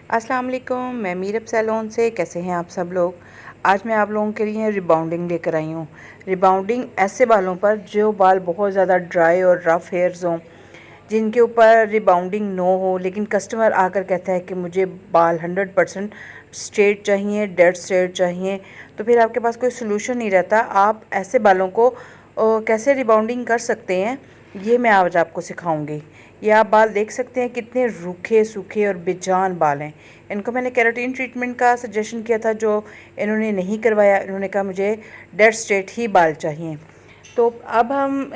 अस्सलाम वालेकुम, मैं मीरब सैलून से। कैसे हैं आप सब लोग। आज मैं आप लोगों के लिए रिबाउंडिंग लेकर आई हूँ। रिबाउंडिंग ऐसे बालों पर जो बाल बहुत ज़्यादा ड्राई और रफ़ हेयर्स हों, जिनके ऊपर रिबाउंडिंग नो हो, लेकिन कस्टमर आकर कहता है कि मुझे बाल 100% स्ट्रेट चाहिए, डेड स्ट्रेट चाहिए, तो फिर आपके पास कोई सलूशन नहीं रहता। आप ऐसे बालों को कैसे रिबाउंडिंग कर सकते हैं, ये मैं आज आपको सिखाऊंगी। ये आप बाल देख सकते हैं कितने रूखे सूखे और बेजान बाल हैं। इनको मैंने केराटिन ट्रीटमेंट का सजेशन किया था, जो इन्होंने नहीं करवाया। इन्होंने कहा मुझे डेड स्ट्रेट ही बाल चाहिए। तो अब हम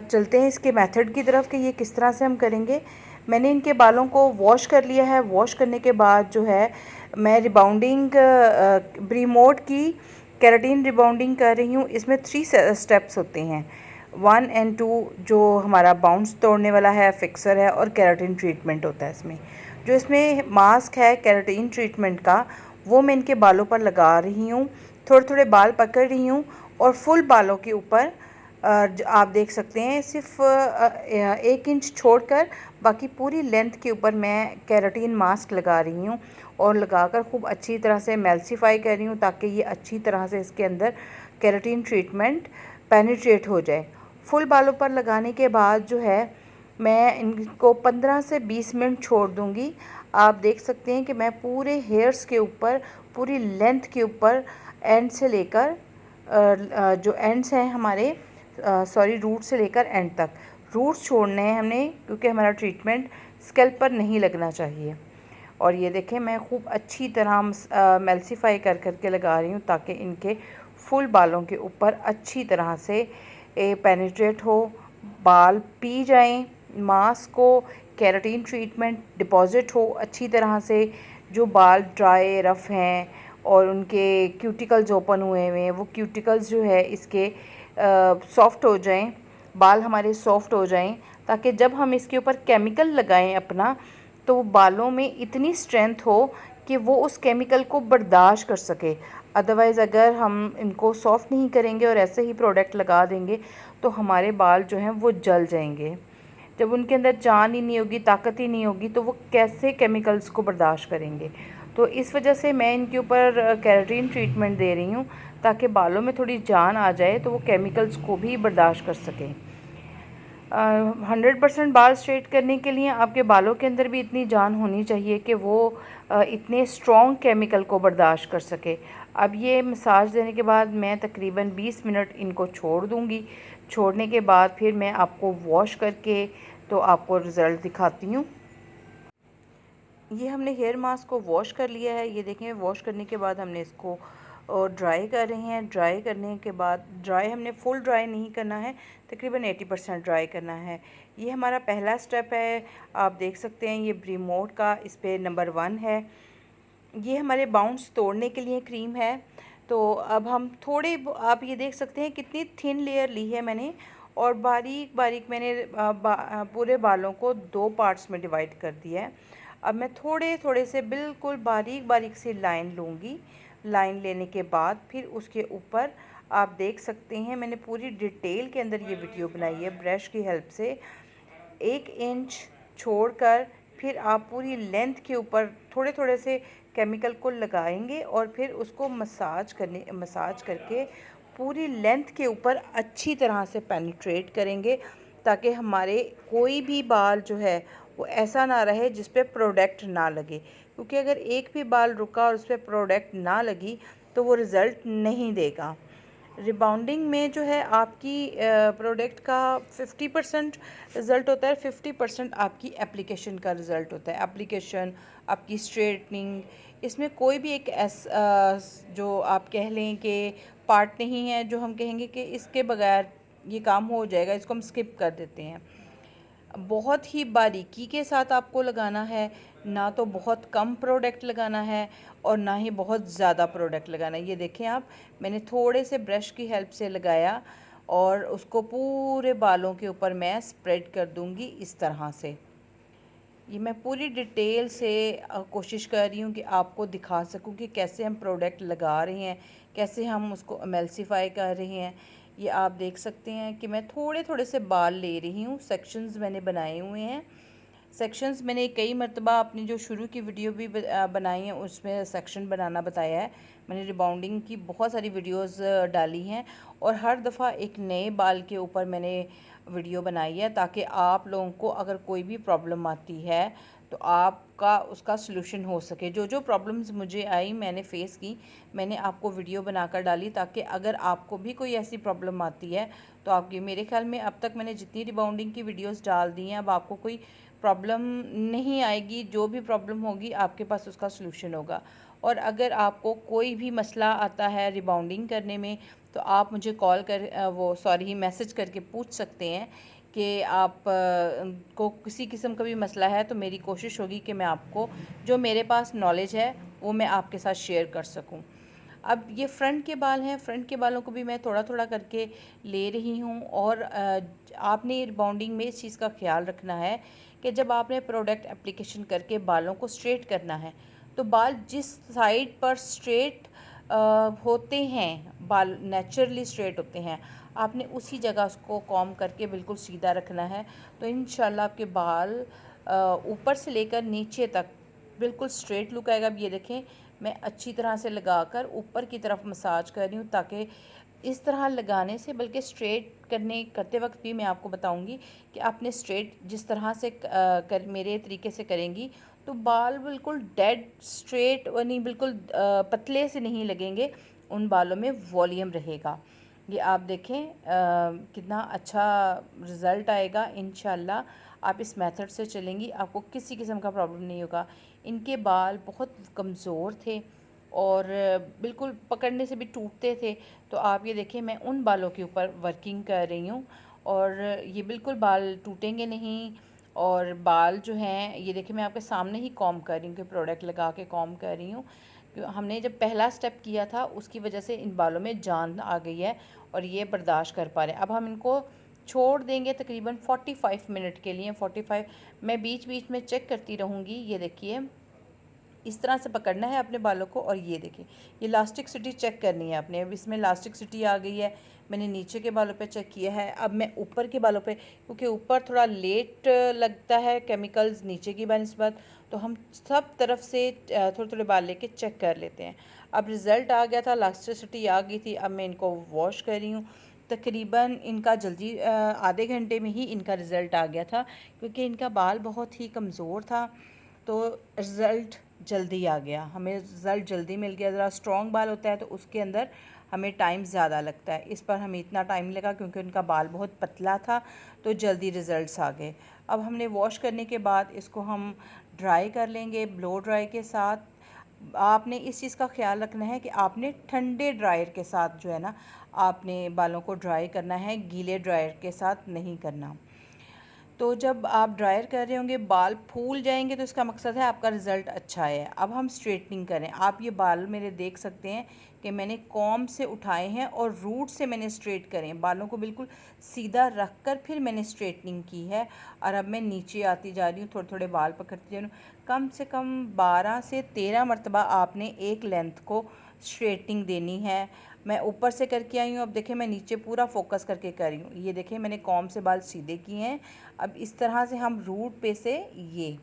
चलते हैं इसके मेथड की तरफ कि ये किस तरह से हम करेंगे। मैंने इनके बालों को वॉश कर लिया है। वॉश करने के बाद जो है मैं रिबाउंडिंग ब्रीमोड की केराटिन रिबाउंडिंग कर रही हूँ। इसमें 3 स्टेप्स होते हैं, 1 एंड 2। जो हमारा बाउंस तोड़ने वाला है, फिक्सर है, और केराटिन ट्रीटमेंट होता है इसमें। जो इसमें मास्क है केराटिन ट्रीटमेंट का, वो मैं इनके बालों पर लगा रही हूँ। थोड़े थोड़े बाल पकड़ रही हूँ और फुल बालों के ऊपर आप देख सकते हैं सिर्फ 1 इंच छोड़कर बाकी पूरी लेंथ के ऊपर मैं केराटिन मास्क लगा रही हूँ और लगाकर खूब अच्छी तरह से मेल्सिफाई कर रही हूँ, ताकि ये अच्छी तरह से इसके अंदर केराटिन ट्रीटमेंट पेनिट्रेट हो जाए। फुल बालों पर लगाने के बाद जो है मैं इनको 15 से 20 मिनट छोड़ दूँगी। आप देख सकते हैं कि मैं पूरे हेयर्स के ऊपर, पूरी लेंथ के ऊपर, एंड से लेकर जो एंड्स हैं हमारे, रूट से लेकर एंड तक, रूट्स छोड़ने हैं हमने, क्योंकि हमारा ट्रीटमेंट स्कैल्प पर नहीं लगना चाहिए। और ये देखें मैं खूब अच्छी तरह मेल्सिफाई कर करके लगा रही हूँ, ताकि इनके फुल बालों के ऊपर अच्छी तरह से पेनिट्रेट हो, बाल पी जाएं, मास्क को केराटिन ट्रीटमेंट डिपॉजिट हो अच्छी तरह से। जो बाल ड्राई रफ़ हैं और उनके क्यूटिकल्स ओपन हुए हुए हैं, वो क्यूटिकल्स जो है इसके सॉफ़्ट हो जाएं, बाल हमारे सॉफ़्ट हो जाएं, ताकि जब हम इसके ऊपर केमिकल लगाएं अपना, तो बालों में इतनी स्ट्रेंथ हो कि वो उस केमिकल को बर्दाश्त कर सके। अदरवाइज़ अगर हम इनको सॉफ़्ट नहीं करेंगे और ऐसे ही प्रोडक्ट लगा देंगे, तो हमारे बाल जो हैं वो जल जाएंगे। जब उनके अंदर जान ही नहीं होगी, ताकत ही नहीं होगी, तो वो कैसे केमिकल्स को बर्दाश्त करेंगे। तो इस वजह से मैं इनके ऊपर केराटिन ट्रीटमेंट दे रही हूँ, ताकि बालों में थोड़ी जान आ जाए, तो वो केमिकल्स को भी बर्दाश्त कर सकें। 100% बाल स्ट्रेट करने के लिए आपके बालों के अंदर भी इतनी जान होनी चाहिए कि वो इतने स्ट्रॉन्ग केमिकल को बर्दाश्त कर सके। अब ये मसाज देने के बाद मैं तकरीबन 20 मिनट इनको छोड़ दूँगी। छोड़ने के बाद फिर मैं आपको वॉश करके तो आपको रिज़ल्ट दिखाती हूँ। ये हमने हेयर मास्क को वॉश कर लिया है। ये देखें, वॉश करने के बाद हमने इसको ड्राई कर रहे हैं। ड्राई करने के बाद, ड्राई हमने फुल ड्राई नहीं करना है, तकरीबन 80% ड्राई करना है। ये हमारा पहला स्टेप है। आप देख सकते हैं ये ब्रीमोड का इस पर नंबर 1 है। ये हमारे बाउंस तोड़ने के लिए क्रीम है। तो अब हम थोड़े, आप ये देख सकते हैं कितनी थिन लेयर ली है मैंने, और बारीक बारीक मैंने पूरे बालों को 2 पार्ट्स में डिवाइड कर दिया है। अब मैं थोड़े थोड़े से बिल्कुल बारीक बारीक सी लाइन लूँगी। लाइन लेने के बाद फिर उसके ऊपर आप देख सकते हैं मैंने पूरी डिटेल के अंदर ये वीडियो बनाई है ब्रश की हेल्प से। 1 इंच छोड़कर फिर आप पूरी लेंथ के ऊपर थोड़े थोड़े से केमिकल को लगाएंगे और फिर उसको मसाज करके पूरी लेंथ के ऊपर अच्छी तरह से पेनिट्रेट करेंगे, ताकि हमारे कोई भी बाल जो है वो ऐसा ना रहे जिस पे प्रोडक्ट ना लगे। क्योंकि अगर एक भी बाल रुका और उस पर प्रोडक्ट ना लगी, तो वो रिज़ल्ट नहीं देगा। रिबाउंडिंग में जो है आपकी प्रोडक्ट का 50% रिज़ल्ट होता है, 50% आपकी एप्लीकेशन का रिज़ल्ट होता है। एप्लीकेशन, आपकी स्ट्रेटनिंग, इसमें कोई भी एक जो आप कह लें कि पार्ट नहीं है जो हम कहेंगे कि इसके बगैर ये काम हो जाएगा, इसको हम स्किप कर देते हैं। बहुत ही बारीकी के साथ आपको लगाना है, ना तो बहुत कम प्रोडक्ट लगाना है और ना ही बहुत ज़्यादा प्रोडक्ट लगाना है। ये देखें आप, मैंने थोड़े से ब्रश की हेल्प से लगाया और उसको पूरे बालों के ऊपर मैं स्प्रेड कर दूंगी इस तरह से। ये मैं पूरी डिटेल से कोशिश कर रही हूँ कि आपको दिखा सकूँ कि कैसे हम प्रोडक्ट लगा रहे हैं, कैसे हम उसको एमल्सिफाई कर रहे हैं। ये आप देख सकते हैं कि मैं थोड़े थोड़े से बाल ले रही हूँ, सेक्शंस मैंने बनाए हुए हैं। सेक्शंस मैंने कई मरतबा अपनी जो शुरू की वीडियो भी बनाई है उसमें सेक्शन बनाना बताया है। मैंने रिबाउंडिंग की बहुत सारी वीडियोस डाली हैं और हर दफ़ा एक नए बाल के ऊपर मैंने वीडियो बनाई है ताकि आप लोगों को अगर कोई भी प्रॉब्लम आती है तो आपका उसका सलूशन हो सके। जो जो प्रॉब्लम्स मुझे आई मैंने फ़ेस की, मैंने आपको वीडियो बनाकर डाली ताकि अगर आपको भी कोई ऐसी प्रॉब्लम आती है तो आपकी, मेरे ख्याल में अब तक मैंने जितनी रिबाउंडिंग की वीडियोस डाल दी हैं अब आपको कोई प्रॉब्लम नहीं आएगी। जो भी प्रॉब्लम होगी आपके पास उसका सलूशन होगा। और अगर आपको कोई भी मसला आता है रिबाउंडिंग करने में तो आप मुझे कॉल कर मैसेज करके पूछ सकते हैं कि आप को किसी किस्म का भी मसला है तो मेरी कोशिश होगी कि मैं आपको जो मेरे पास नॉलेज है वो मैं आपके साथ शेयर कर सकूं। अब ये फ्रंट के बाल हैं, फ्रंट के बालों को भी मैं थोड़ा थोड़ा करके ले रही हूँ। और आपने रिबाउंडिंग में इस चीज़ का ख्याल रखना है कि जब आपने प्रोडक्ट एप्लीकेशन करके बालों को स्ट्रेट करना है तो बाल जिस साइड पर स्ट्रेट होते हैं, बाल नेचुरली स्ट्रेट होते हैं, आपने उसी जगह उसको कॉम करके बिल्कुल सीधा रखना है। तो इंशाल्लाह आपके बाल ऊपर से लेकर नीचे तक बिल्कुल स्ट्रेट लुक आएगा। अब ये देखें मैं अच्छी तरह से लगाकर ऊपर की तरफ मसाज कर रही हूँ ताकि इस तरह लगाने से, बल्कि स्ट्रेट करते वक्त भी मैं आपको बताऊंगी कि आपने स्ट्रेट जिस तरह से मेरे तरीके से करेंगी तो बाल बिल्कुल डेड स्ट्रेट और नहीं, बिल्कुल पतले से नहीं लगेंगे, उन बालों में वॉल्यूम रहेगा। ये आप देखें कितना अच्छा रिज़ल्ट आएगा इंशाल्लाह। आप इस मेथड से चलेंगी आपको किसी किस्म का प्रॉब्लम नहीं होगा। इनके बाल बहुत कमज़ोर थे और बिल्कुल पकड़ने से भी टूटते थे। तो आप ये देखें मैं उन बालों के ऊपर वर्किंग कर रही हूँ और ये बिल्कुल बाल टूटेंगे नहीं। और बाल जो हैं ये देखिए मैं आपके सामने ही कॉम कर रही हूँ कि प्रोडक्ट लगा के कॉम कर रही हूँ। हमने जब पहला स्टेप किया था उसकी वजह से इन बालों में जान आ गई है और ये बर्दाश्त कर पा रहे हैं। अब हम इनको छोड़ देंगे तकरीबन 45 मिनट के लिए। 45 मैं बीच बीच में चेक करती रहूँगी। ये देखिए इस तरह से पकड़ना है अपने बालों को और ये देखिए ये इलास्टिसिटी चेक करनी है आपने। अब इसमें इलास्टिसिटी आ गई है। मैंने नीचे के बालों पे चेक किया है, अब मैं ऊपर के बालों पे, क्योंकि ऊपर थोड़ा लेट लगता है केमिकल्स नीचे की बनिस्बत, तो हम सब तरफ से थोड़े थोड़े बाल लेके चेक कर लेते हैं। अब रिज़ल्ट आ गया था, इलास्टिसिटी आ गई थी। अब मैं इनको वॉश कर रही हूँ। तकरीबन इनका जल्दी आधे घंटे में ही इनका रिज़ल्ट आ गया था क्योंकि इनका बाल बहुत ही कमज़ोर था, तो रिज़ल्ट जल्दी आ गया, हमें रिज़ल्ट जल्दी मिल गया। ज़रा स्ट्रॉन्ग बाल होता है तो उसके अंदर हमें टाइम ज़्यादा लगता है, इस पर हमें इतना टाइम लगा क्योंकि उनका बाल बहुत पतला था तो जल्दी रिज़ल्ट्स आ गए। अब हमने वॉश करने के बाद इसको हम ड्राई कर लेंगे ब्लो ड्राई के साथ। आपने इस चीज़ का ख्याल रखना है कि आपने ठंडे ड्रायर के साथ जो है ना आपने बालों को ड्राई करना है, गीले ड्रायर के साथ नहीं करना। तो जब आप ड्रायर कर रहे होंगे बाल फूल जाएंगे तो इसका मकसद है आपका रिज़ल्ट अच्छा है। अब हम स्ट्रेटनिंग करें। आप ये बाल मेरे देख सकते हैं कि मैंने कॉम से उठाए हैं और रूट से मैंने स्ट्रेट करें, बालों को बिल्कुल सीधा रख कर फिर मैंने स्ट्रेटनिंग की है। और अब मैं नीचे आती जा रही हूँ, थोड़े थोड़े बाल पकड़ती जा रही हूँ। कम से कम 12 से 13 मरतबा आपने एक लेंथ को स्ट्रेटनिंग देनी है। मैं ऊपर से करके आई हूँ, अब देखें मैं नीचे पूरा फोकस करके कर रही हूँ। ये देखें मैंने कॉम से बाल सीधे किए हैं। अब इस तरह से हम रूट पे से ये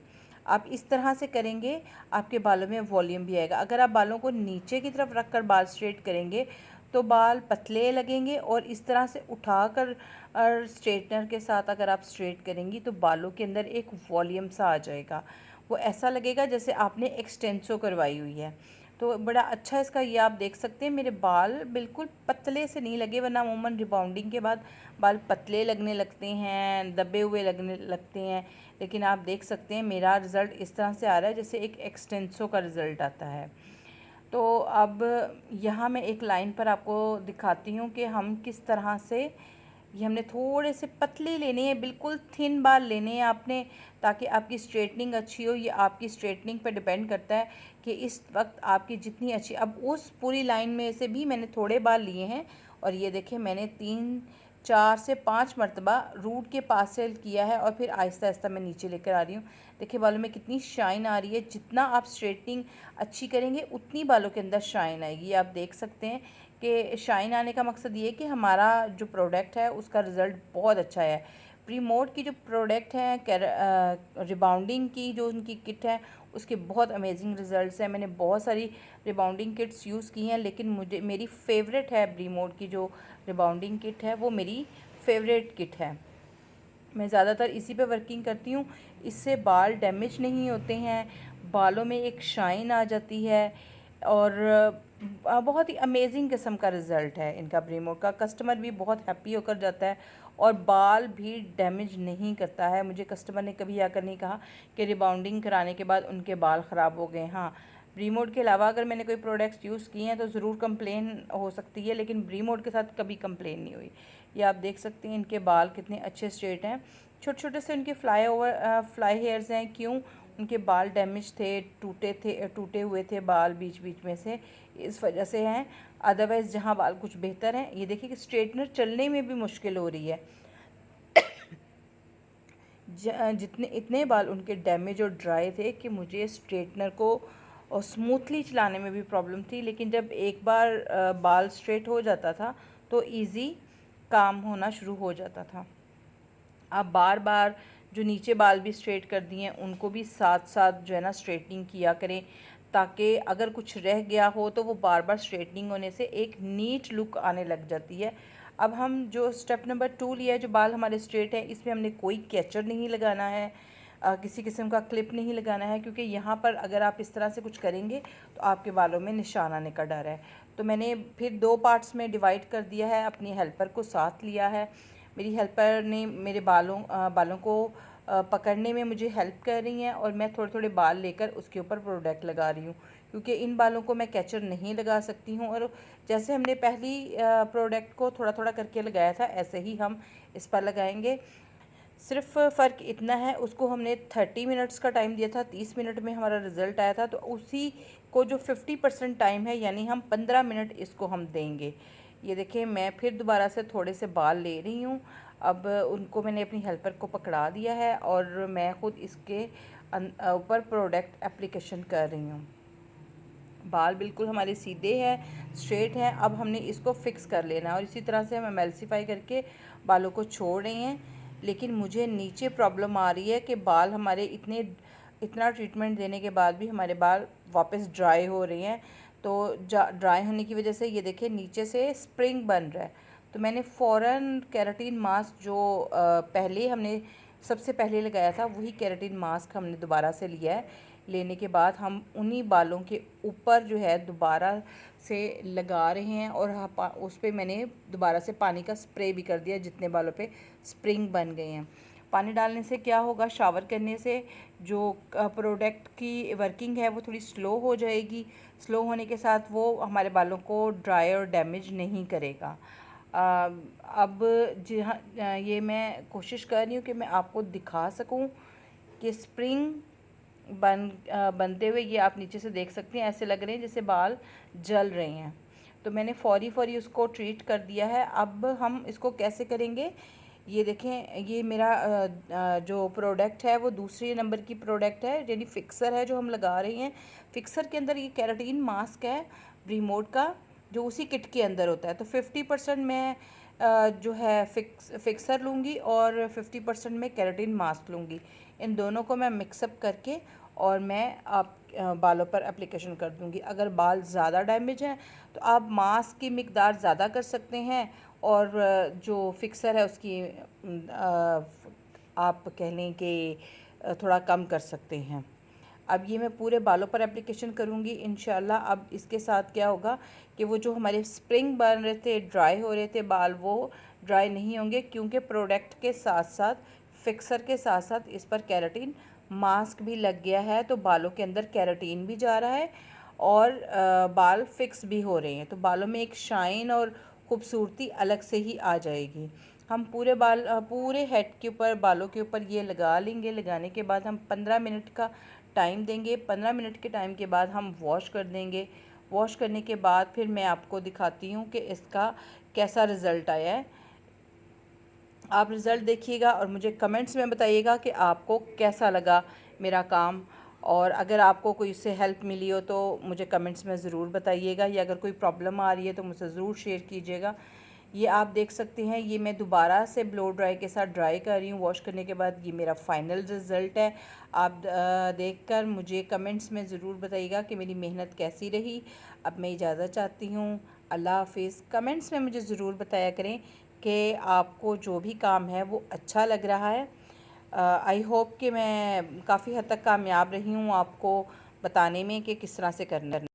आप इस तरह से करेंगे आपके बालों में वॉल्यूम भी आएगा। अगर आप बालों को नीचे की तरफ रख कर बाल स्ट्रेट करेंगे तो बाल पतले लगेंगे और इस तरह से उठाकर और स्ट्रेटनर के साथ अगर आप स्ट्रेट करेंगी तो बालों के अंदर एक वॉल्यूम सा आ जाएगा। वो ऐसा लगेगा जैसे आपने एक्सटेंसो करवाई हुई है। तो बड़ा अच्छा इसका ये आप देख सकते हैं मेरे बाल बिल्कुल पतले से नहीं लगे, वरना अमूमन रिबाउंडिंग के बाद बाल पतले लगने लगते हैं, दबे हुए लगने लगते हैं। लेकिन आप देख सकते हैं मेरा रिज़ल्ट इस तरह से आ रहा है जैसे एक एक्सटेंसो का रिज़ल्ट आता है। तो अब यहाँ मैं एक लाइन पर आपको दिखाती हूँ कि हम किस तरह से, ये हमने थोड़े से पतले लेने हैं, बिल्कुल थिन बाल लेने हैं आपने, ताकि आपकी स्ट्रेटनिंग अच्छी हो। ये आपकी स्ट्रेटनिंग पर डिपेंड करता है कि इस वक्त आपकी जितनी अच्छी। अब उस पूरी लाइन में से भी मैंने थोड़े बाल लिए हैं और ये देखें मैंने 4 से 5 मरतबा रूट के पास से किया है और फिर आहिस्ता आहिस्ता मैं नीचे लेकर आ रही हूँ। देखिए बालों में कितनी शाइन आ रही है। जितना आप स्ट्रेटनिंग अच्छी करेंगे उतनी बालों के अंदर शाइन आएगी। आप देख सकते हैं कि शाइन आने का मकसद ये है कि हमारा जो प्रोडक्ट है उसका रिज़ल्ट बहुत अच्छा है। प्रीमोड की जो प्रोडक्ट है रिबाउंडिंग की जो उनकी किट है उसके बहुत अमेजिंग रिज़ल्ट्स हैं। मैंने बहुत सारी रिबाउंडिंग किट्स यूज़ की हैं, लेकिन मुझे मेरी फ़ेवरेट है प्रीमोड की जो रिबाउंडिंग किट है, वो मेरी फ़ेवरेट किट है। मैं ज़्यादातर इसी पे वर्किंग करती हूँ। इससे बाल डैमेज नहीं होते हैं, बालों में एक शाइन आ जाती है और बहुत ही अमेजिंग किस्म का रिज़ल्ट है इनका प्रीमोड का। कस्टमर भी बहुत हैप्पी होकर जाता है और बाल भी डैमेज नहीं करता है। मुझे कस्टमर ने कभी आकर नहीं कहा कि रिबाउंडिंग कराने के बाद उनके बाल ख़राब हो गए। हाँ, प्रीमोड के अलावा अगर मैंने कोई प्रोडक्ट्स यूज़ किए हैं तो ज़रूर कंप्लेन हो सकती है, लेकिन प्रीमोड के साथ कभी कंप्लेन नहीं हुई। ये आप देख सकते हैं इनके बाल कितने अच्छे स्ट्रेट हैं। छोटे छोटे से उनके फ्लाई हेयर्स हैं। क्यों? उनके बाल डैमेज थे, टूटे हुए थे बाल बीच बीच में से, इस वजह से हैं। अदरवाइज़ जहाँ बाल कुछ बेहतर हैं। ये देखिए कि स्ट्रेटनर चलने में भी मुश्किल हो रही है। जितने इतने बाल उनके डैमेज और ड्राई थे कि मुझे स्ट्रेटनर को और स्मूथली चलाने में भी प्रॉब्लम थी। लेकिन जब एक बार बाल स्ट्रेट हो जाता था तो इजी काम होना शुरू हो जाता था। आप बार बार जो नीचे बाल भी स्ट्रेट कर दिए हैं उनको भी साथ साथ जो है ना स्ट्रेटनिंग किया करें, ताकि अगर कुछ रह गया हो तो वो बार बार स्ट्रेटनिंग होने से एक नीट लुक आने लग जाती है। अब हम जो स्टेप नंबर 2 लिया है, जो बाल हमारे स्ट्रेट हैं, इसमें हमने कोई कैचर नहीं लगाना है, किसी किस्म का क्लिप नहीं लगाना है, क्योंकि यहाँ पर अगर आप इस तरह से कुछ करेंगे तो आपके बालों में निशान आने का डर है। तो मैंने फिर 2 पार्ट्स में डिवाइड कर दिया है, अपनी हेल्पर को साथ लिया है। मेरी हेल्पर ने मेरे बालों को पकड़ने में मुझे हेल्प कर रही हैं और मैं थोड़े थोड़े बाल लेकर उसके ऊपर प्रोडक्ट लगा रही हूँ, क्योंकि इन बालों को मैं कैचर नहीं लगा सकती हूँ। और जैसे हमने पहली प्रोडक्ट को थोड़ा थोड़ा करके लगाया था, ऐसे ही हम इस पर लगाएंगे। सिर्फ फ़र्क इतना है, उसको हमने 30 मिनट्स का टाइम दिया था, 30 मिनट में हमारा रिज़ल्ट आया था। तो उसी को जो 50% टाइम है, यानी हम 15 मिनट इसको हम देंगे। ये देखिए मैं फिर दोबारा से थोड़े से बाल ले रही हूँ। अब उनको मैंने अपनी हेल्पर को पकड़ा दिया है और मैं ख़ुद इसके ऊपर प्रोडक्ट एप्लीकेशन कर रही हूँ। बाल बिल्कुल हमारे सीधे हैं, स्ट्रेट हैं। अब हमने इसको फ़िक्स कर लेना है और इसी तरह से हम एमल्सीफाई करके बालों को छोड़ रहे हैं। लेकिन मुझे नीचे प्रॉब्लम आ रही है कि बाल हमारे इतना ट्रीटमेंट देने के बाद भी हमारे बाल वापस ड्राई हो रहे हैं। तो ड्राई होने की वजह से ये देखिए नीचे से स्प्रिंग बन रहा है। तो मैंने फ़ौरन केराटिन मास्क जो पहले हमने सबसे पहले लगाया था, वही केराटिन मास्क हमने दोबारा से लिया है। लेने के बाद हम उन्हीं बालों के ऊपर जो है दोबारा से लगा रहे हैं और उस पर मैंने दोबारा से पानी का स्प्रे भी कर दिया, जितने बालों पे स्प्रिंग बन गए हैं। पानी डालने से क्या होगा, शावर करने से जो प्रोडक्ट की वर्किंग है वो थोड़ी स्लो हो जाएगी। स्लो होने के साथ वो हमारे बालों को ड्राई और डैमेज नहीं करेगा। अब जहाँ ये मैं कोशिश कर रही हूँ कि मैं आपको दिखा सकूँ कि स्प्रिंग बनते हुए ये आप नीचे से देख सकते हैं, ऐसे लग रहे हैं जैसे बाल जल रहे हैं। तो मैंने फौरी उसको ट्रीट कर दिया है। अब हम इसको कैसे करेंगे, ये देखें। ये मेरा जो प्रोडक्ट है वो दूसरे नंबर की प्रोडक्ट है, यानी फ़िक्सर है जो हम लगा रहे हैं। फ़िक्सर के अंदर ये केराटिन मास्क है रिमोट का, जो उसी किट के अंदर होता है। तो 50% मैं जो है फ़िक्सर लूँगी और 50% मैं केराटिन मास्क लूँगी। इन दोनों को मैं मिक्सअप करके और मैं आप बालों पर एप्लीकेशन कर दूँगी। अगर बाल ज़्यादा डैमेज हैं तो आप मास्क की मिकदार ज़्यादा कर सकते हैं और जो फ़िक्सर है उसकी आप कह लें कि थोड़ा कम कर सकते हैं। अब ये मैं पूरे बालों पर एप्लीकेशन करूँगी इंशाल्लाह। अब इसके साथ क्या होगा कि वो जो हमारे स्प्रिंग बन रहे थे, ड्राई हो रहे थे बाल, वो ड्राई नहीं होंगे, क्योंकि प्रोडक्ट के साथ साथ फ़िक्सर के साथ साथ इस पर केराटिन मास्क भी लग गया है। तो बालों के अंदर केराटिन भी जा रहा है और बाल फिक्स भी हो रहे हैं। तो बालों में एक शाइन और ख़ूबसूरती अलग से ही आ जाएगी। हम पूरे हेड के ऊपर, बालों के ऊपर ये लगा लेंगे। लगाने के बाद हम 15 मिनट का टाइम देंगे। 15 मिनट के टाइम के बाद हम वॉश कर देंगे। वॉश करने के बाद फिर मैं आपको दिखाती हूँ कि इसका कैसा रिज़ल्ट आया है। आप रिज़ल्ट देखिएगा और मुझे कमेंट्स में बताइएगा कि आपको कैसा लगा मेरा काम। और अगर आपको कोई इससे हेल्प मिली हो तो मुझे कमेंट्स में ज़रूर बताइएगा, या अगर कोई प्रॉब्लम आ रही है तो मुझसे ज़रूर शेयर कीजिएगा। ये आप देख सकते हैं, ये मैं दोबारा से ब्लो ड्राई के साथ ड्राई कर रही हूँ वॉश करने के बाद। ये मेरा फाइनल रिज़ल्ट है। आप देखकर मुझे कमेंट्स में ज़रूर बताइएगा कि मेरी मेहनत कैसी रही। अब मैं इजाज़त चाहती हूँ। अल्लाह हाफिज़। कमेंट्स में मुझे ज़रूर बताया करें कि आपको जो भी काम है वो अच्छा लग रहा है। आई होप कि मैं काफ़ी हद तक कामयाब रही हूँ आपको बताने में कि किस तरह से करना है।